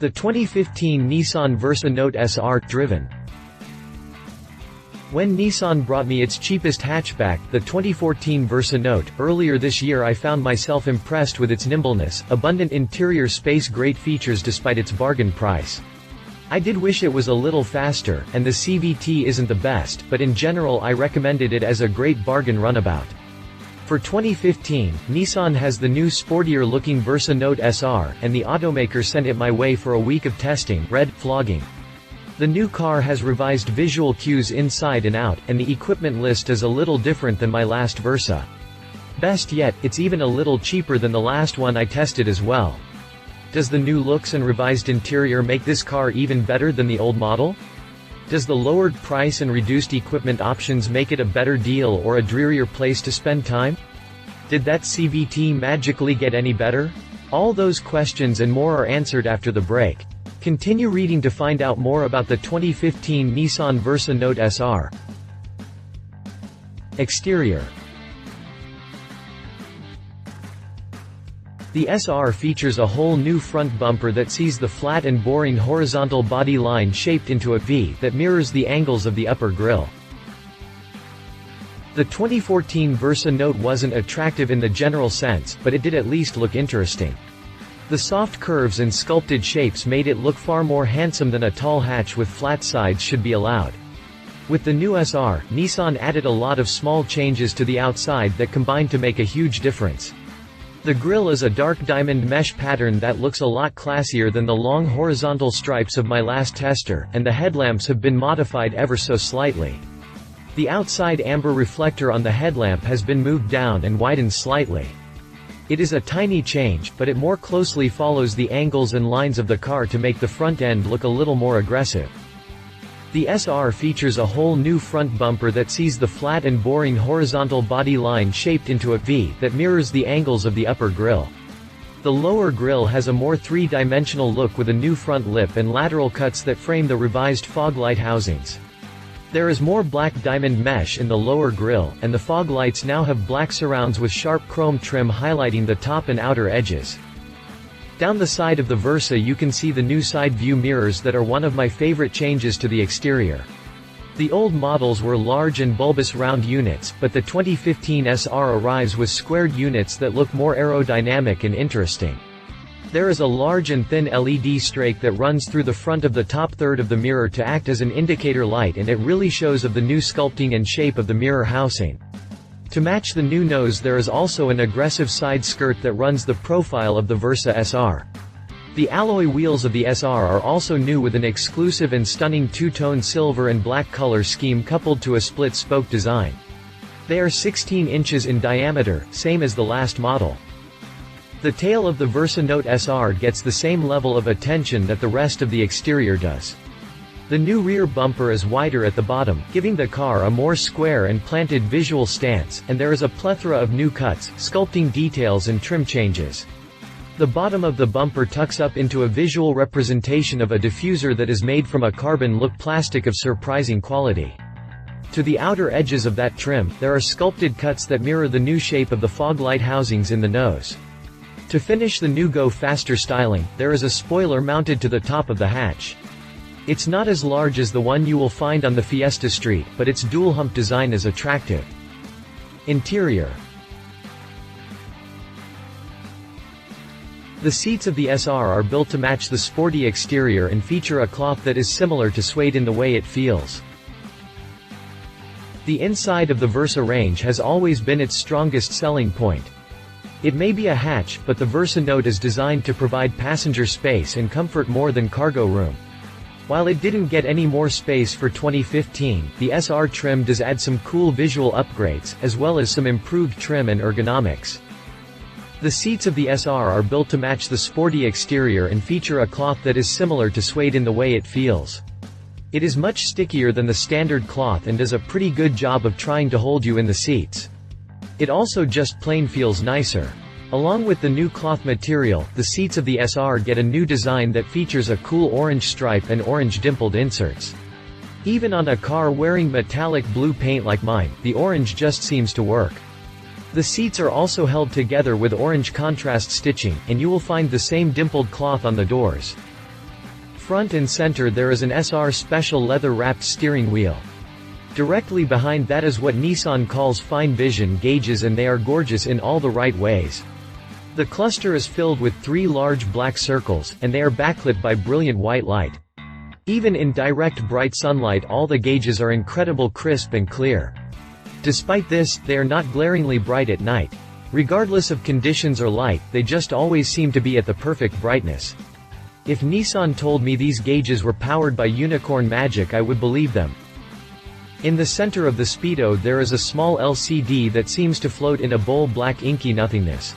The 2015 Nissan Versa Note SR, driven. When Nissan brought me its cheapest hatchback, the 2014 Versa Note, earlier this year I found myself impressed with its nimbleness, abundant interior space, great features despite its bargain price. I did wish it was a little faster, and the CVT isn't the best, but in general I recommended it as a great bargain runabout. For 2015, Nissan has the new sportier-looking Versa Note SR, and the automaker sent it my way for a week of testing, flogging. The new car has revised visual cues inside and out, and the equipment list is a little different than my last Versa. Best yet, it's even a little cheaper than the last one I tested as well. Does the new looks and revised interior make this car even better than the old model? Does the lowered price and reduced equipment options make it a better deal or a drearier place to spend time? Did that CVT magically get any better? All those questions and more are answered after the break. Continue reading to find out more about the 2015 Nissan Versa Note SR. Exterior. The SR features a whole new front bumper that sees the flat and boring horizontal body line shaped into a V that mirrors the angles of the upper grille. The 2014 Versa Note wasn't attractive in the general sense, but it did at least look interesting. The soft curves and sculpted shapes made it look far more handsome than a tall hatch with flat sides should be allowed. With the new SR, Nissan added a lot of small changes to the outside that combined to make a huge difference. The grille is a dark diamond mesh pattern that looks a lot classier than the long horizontal stripes of my last tester, and the headlamps have been modified ever so slightly. The outside amber reflector on the headlamp has been moved down and widened slightly. It is a tiny change, but it more closely follows the angles and lines of the car to make the front end look a little more aggressive. The SR features a whole new front bumper that sees the flat and boring horizontal body line shaped into a V that mirrors the angles of the upper grille. The lower grille has a more three-dimensional look with a new front lip and lateral cuts that frame the revised fog light housings. There is more black diamond mesh in the lower grille, and the fog lights now have black surrounds with sharp chrome trim highlighting the top and outer edges. Down the side of the Versa you can see the new side view mirrors that are one of my favorite changes to the exterior. The old models were large and bulbous round units, but the 2015 SR arrives with squared units that look more aerodynamic and interesting. There is a large and thin LED strake that runs through the front of the top third of the mirror to act as an indicator light, and it really shows of the new sculpting and shape of the mirror housing. To match the new nose there is also an aggressive side skirt that runs the profile of the Versa SR. The alloy wheels of the SR are also new with an exclusive and stunning two-tone silver and black color scheme coupled to a split-spoke design. They are 16 inches in diameter, same as the last model. The tail of the Versa Note SR gets the same level of attention that the rest of the exterior does. The new rear bumper is wider at the bottom, giving the car a more square and planted visual stance, and there is a plethora of new cuts, sculpting details and trim changes. The bottom of the bumper tucks up into a visual representation of a diffuser that is made from a carbon-look plastic of surprising quality. To the outer edges of that trim, there are sculpted cuts that mirror the new shape of the fog light housings in the nose. To finish the new Go Faster styling, there is a spoiler mounted to the top of the hatch. It's not as large as the one you will find on the Fiesta Street, but its dual-hump design is attractive. Interior. The seats of the SR are built to match the sporty exterior and feature a cloth that is similar to suede in the way it feels. The inside of the Versa range has always been its strongest selling point. It may be a hatch, but the Versa Note is designed to provide passenger space and comfort more than cargo room. While it didn't get any more space for 2015, the SR trim does add some cool visual upgrades, as well as some improved trim and ergonomics. The seats of the SR are built to match the sporty exterior and feature a cloth that is similar to suede in the way it feels. It is much stickier than the standard cloth and does a pretty good job of trying to hold you in the seats. It also just plain feels nicer. Along with the new cloth material, the seats of the SR get a new design that features a cool orange stripe and orange dimpled inserts. Even on a car wearing metallic blue paint like mine, the orange just seems to work. The seats are also held together with orange contrast stitching, and you will find the same dimpled cloth on the doors. front and center there is an SR special leather-wrapped steering wheel. Directly behind that is what Nissan calls fine vision gauges, and they are gorgeous in all the right ways. The cluster is filled with 3 large black circles, and they are backlit by brilliant white light. Even in direct bright sunlight all the gauges are incredible crisp and clear. Despite this, they are not glaringly bright at night. Regardless of conditions or light, they just always seem to be at the perfect brightness. If Nissan told me these gauges were powered by unicorn magic, I would believe them. In the center of the Speedo there is a small LCD that seems to float in a bowl black inky nothingness.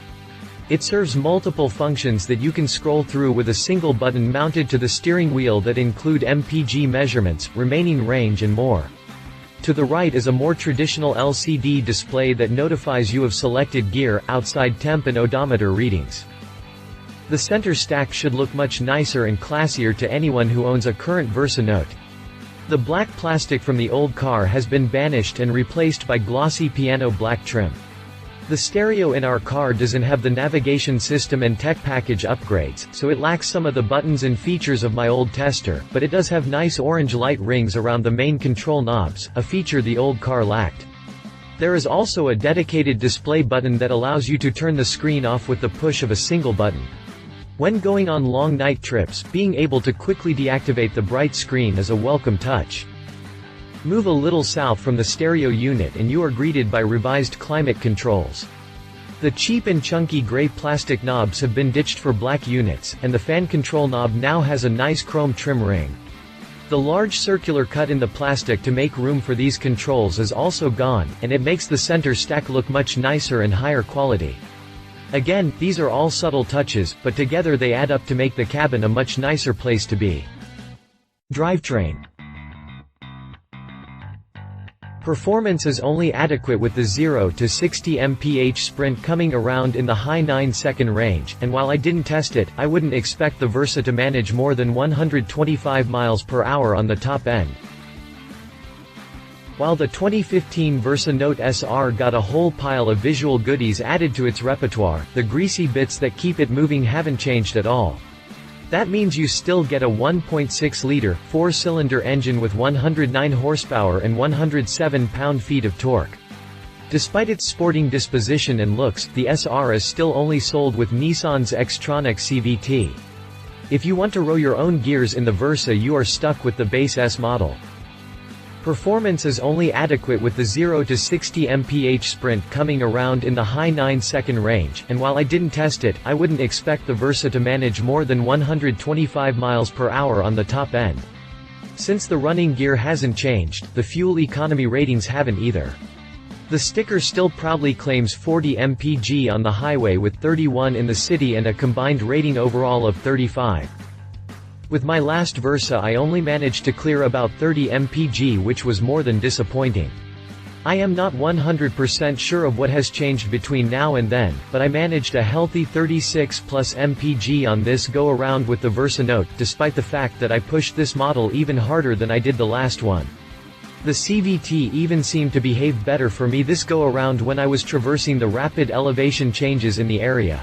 It serves multiple functions that you can scroll through with a single button mounted to the steering wheel that include MPG measurements, remaining range and more. To the right is a more traditional LCD display that notifies you of selected gear, outside temp and odometer readings. The center stack should look much nicer and classier to anyone who owns a current Versa Note. The black plastic from the old car has been banished and replaced by glossy piano black trim. The stereo in our car doesn't have the navigation system and tech package upgrades, so it lacks some of the buttons and features of my old tester, but it does have nice orange light rings around the main control knobs, a feature the old car lacked. There is also a dedicated display button that allows you to turn the screen off with the push of a single button. When going on long night trips, being able to quickly deactivate the bright screen is a welcome touch. Move a little south from the stereo unit and you are greeted by revised climate controls. The cheap and chunky gray plastic knobs have been ditched for black units, and the fan control knob now has a nice chrome trim ring. The large circular cut in the plastic to make room for these controls is also gone, and it makes the center stack look much nicer and higher quality. Again, these are all subtle touches, but together they add up to make the cabin a much nicer place to be. Drivetrain. Performance is only adequate with the 0 to 60 mph sprint coming around in the high 9-second range, and while I didn't test it, I wouldn't expect the Versa to manage more than 125 miles per hour on the top end. While the 2015 Versa Note SR got a whole pile of visual goodies added to its repertoire, the greasy bits that keep it moving haven't changed at all. That means you still get a 1.6-liter, 4-cylinder engine with 109 horsepower and 107 pound-feet of torque. Despite its sporting disposition and looks, the SR is still only sold with Nissan's Xtronic CVT. If you want to row your own gears in the Versa, you are stuck with the base S model. Performance is only adequate with the 0 to 60 mph sprint coming around in the high 9-second range, and while I didn't test it, I wouldn't expect the Versa to manage more than 125 miles per hour on the top end. Since the running gear hasn't changed, the fuel economy ratings haven't either. The sticker still proudly claims 40 mpg on the highway with 31 in the city and a combined rating overall of 35. With my last Versa I only managed to clear about 30 mpg, which was more than disappointing. I am not 100% sure of what has changed between now and then, but I managed a healthy 36 plus mpg on this go around with the Versa Note, despite the fact that I pushed this model even harder than I did the last one. The CVT even seemed to behave better for me this go around when I was traversing the rapid elevation changes in the area.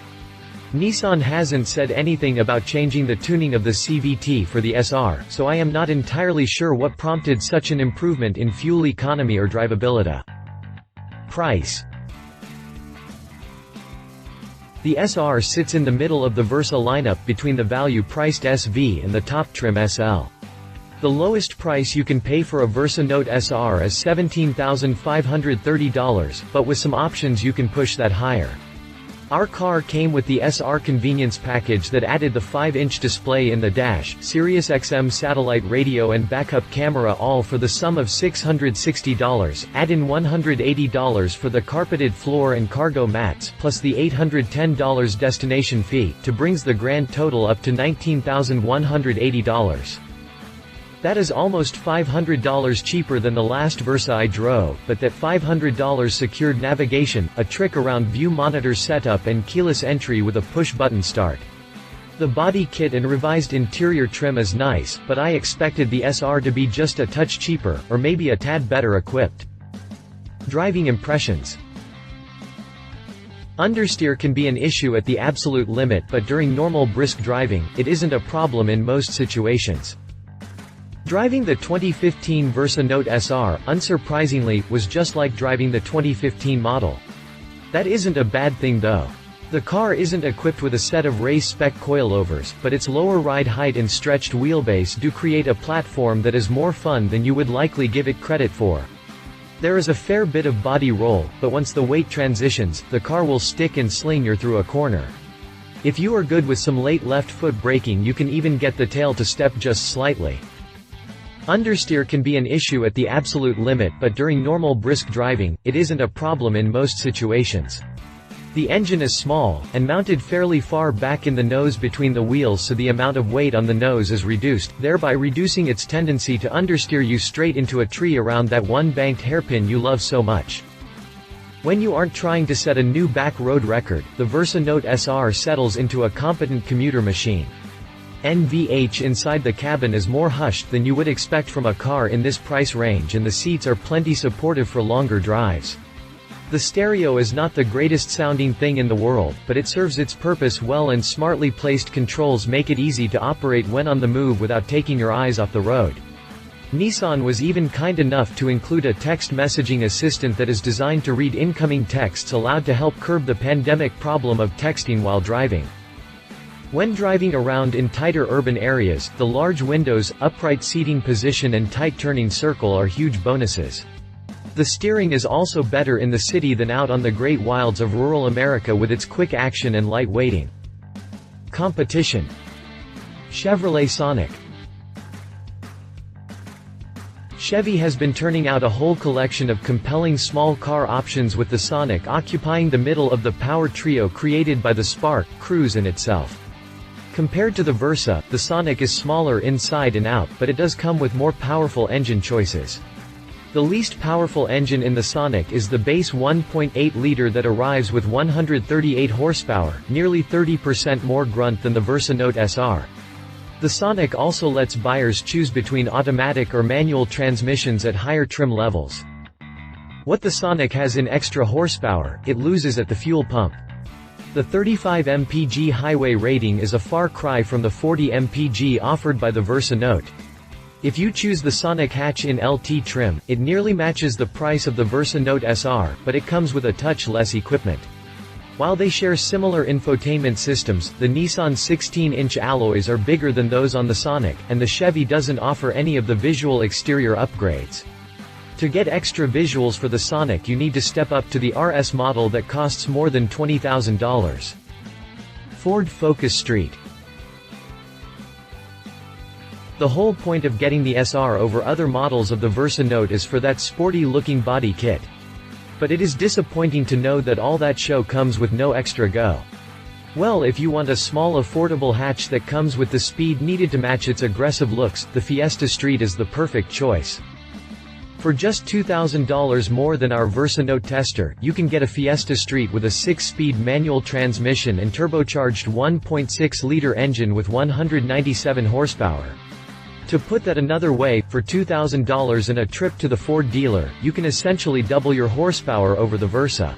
Nissan hasn't said anything about changing the tuning of the CVT for the SR, so I am not entirely sure what prompted such an improvement in fuel economy or drivability. Price. The SR sits in the middle of the Versa lineup between the value-priced SV and the top trim SL. The lowest price you can pay for a Versa Note SR is $17,530, but with some options you can push that higher. Our car came with the SR convenience package that added the 5-inch display in the dash, SiriusXM satellite radio and backup camera, all for the sum of $660, add in $180 for the carpeted floor and cargo mats, plus the $810 destination fee, to brings the grand total up to $19,180. That is almost $500 cheaper than the last Versa I drove, but that $500 secured navigation, a trick around view monitor setup and keyless entry with a push-button start. The body kit and revised interior trim is nice, but I expected the SR to be just a touch cheaper, or maybe a tad better equipped. Driving impressions. Understeer can be an issue at the absolute limit, but during normal brisk driving, it isn't a problem in most situations. Driving the 2015 Versa Note SR, unsurprisingly, was just like driving the 2015 model. That isn't a bad thing though. The car isn't equipped with a set of race-spec coilovers, but its lower ride height and stretched wheelbase do create a platform that is more fun than you would likely give it credit for. There is a fair bit of body roll, but once the weight transitions, the car will stick and sling you through a corner. If you are good with some late left foot braking, you can even get the tail to step just slightly. Understeer can be an issue at the absolute limit, but during normal brisk driving, it isn't a problem in most situations. The engine is small, and mounted fairly far back in the nose between the wheels, so the amount of weight on the nose is reduced, thereby reducing its tendency to understeer you straight into a tree around that one banked hairpin you love so much. When you aren't trying to set a new back road record, the Versa Note SR settles into a competent commuter machine. NVH inside the cabin is more hushed than you would expect from a car in this price range, and the seats are plenty supportive for longer drives. The stereo is not the greatest sounding thing in the world, but it serves its purpose well, and smartly placed controls make it easy to operate when on the move without taking your eyes off the road. Nissan was even kind enough to include a text messaging assistant that is designed to read incoming texts aloud to help curb the pandemic problem of texting while driving. When driving around in tighter urban areas, the large windows, upright seating position and tight turning circle are huge bonuses. The steering is also better in the city than out on the great wilds of rural America with its quick action and light weighting. Competition. Chevrolet Sonic. Chevy has been turning out a whole collection of compelling small car options, with the Sonic occupying the middle of the power trio created by the Spark, Cruze and itself. Compared to the Versa, the Sonic is smaller inside and out, but it does come with more powerful engine choices. The least powerful engine in the Sonic is the base 1.8-liter that arrives with 138 horsepower, nearly 30% more grunt than the Versa Note SR. The Sonic also lets buyers choose between automatic or manual transmissions at higher trim levels. What the Sonic has in extra horsepower, it loses at the fuel pump. The 35 mpg highway rating is a far cry from the 40 mpg offered by the Versa Note. If you choose the Sonic hatch in LT trim, it nearly matches the price of the Versa Note SR, but it comes with a touch less equipment. While they share similar infotainment systems, the Nissan 16-inch alloys are bigger than those on the Sonic, and the Chevy doesn't offer any of the visual exterior upgrades. To get extra visuals for the Sonic, you need to step up to the RS model that costs more than $20,000. Ford Focus Street. The whole point of getting the SR over other models of the Versa Note is for that sporty-looking body kit. But it is disappointing to know that all that show comes with no extra go. Well, if you want a small affordable hatch that comes with the speed needed to match its aggressive looks, the Fiesta Street is the perfect choice. For just $2,000 more than our Versa Note tester, you can get a Fiesta Street with a 6-speed manual transmission and turbocharged 1.6-liter engine with 197 horsepower. To put that another way, for $2,000 and a trip to the Ford dealer, you can essentially double your horsepower over the Versa.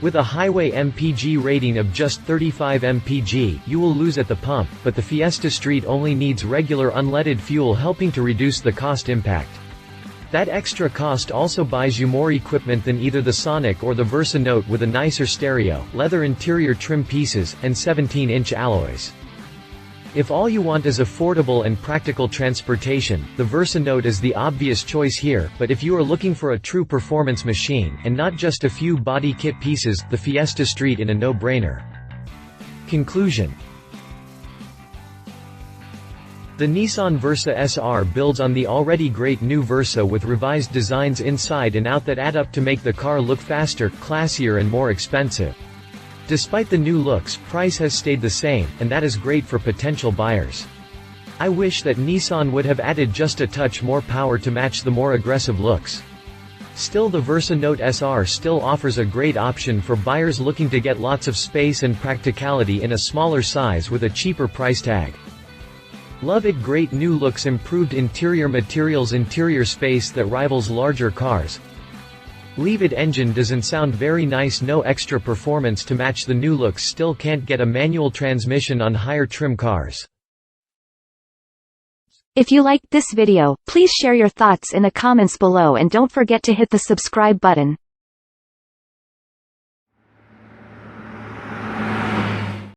With a highway MPG rating of just 35 mpg, you will lose at the pump, but the Fiesta Street only needs regular unleaded fuel, helping to reduce the cost impact. That extra cost also buys you more equipment than either the Sonic or the Versa Note, with a nicer stereo, leather interior trim pieces, and 17-inch alloys. If all you want is affordable and practical transportation, the Versa Note is the obvious choice here, but if you are looking for a true performance machine, and not just a few body kit pieces, the Fiesta Street is a no-brainer. Conclusion. The Nissan Versa SR builds on the already great new Versa with revised designs inside and out that add up to make the car look faster, classier and more expensive. Despite the new looks, price has stayed the same, and that is great for potential buyers. I wish that Nissan would have added just a touch more power to match the more aggressive looks. Still, the Versa Note SR still offers a great option for buyers looking to get lots of space and practicality in a smaller size with a cheaper price tag. Love it. Great new looks, improved interior materials, interior space that rivals larger cars. Leave-it engine doesn't sound very nice, no extra performance to match the new looks, still can't get a manual transmission on higher trim cars. If you liked this video, please share your thoughts in the comments below and don't forget to hit the subscribe button.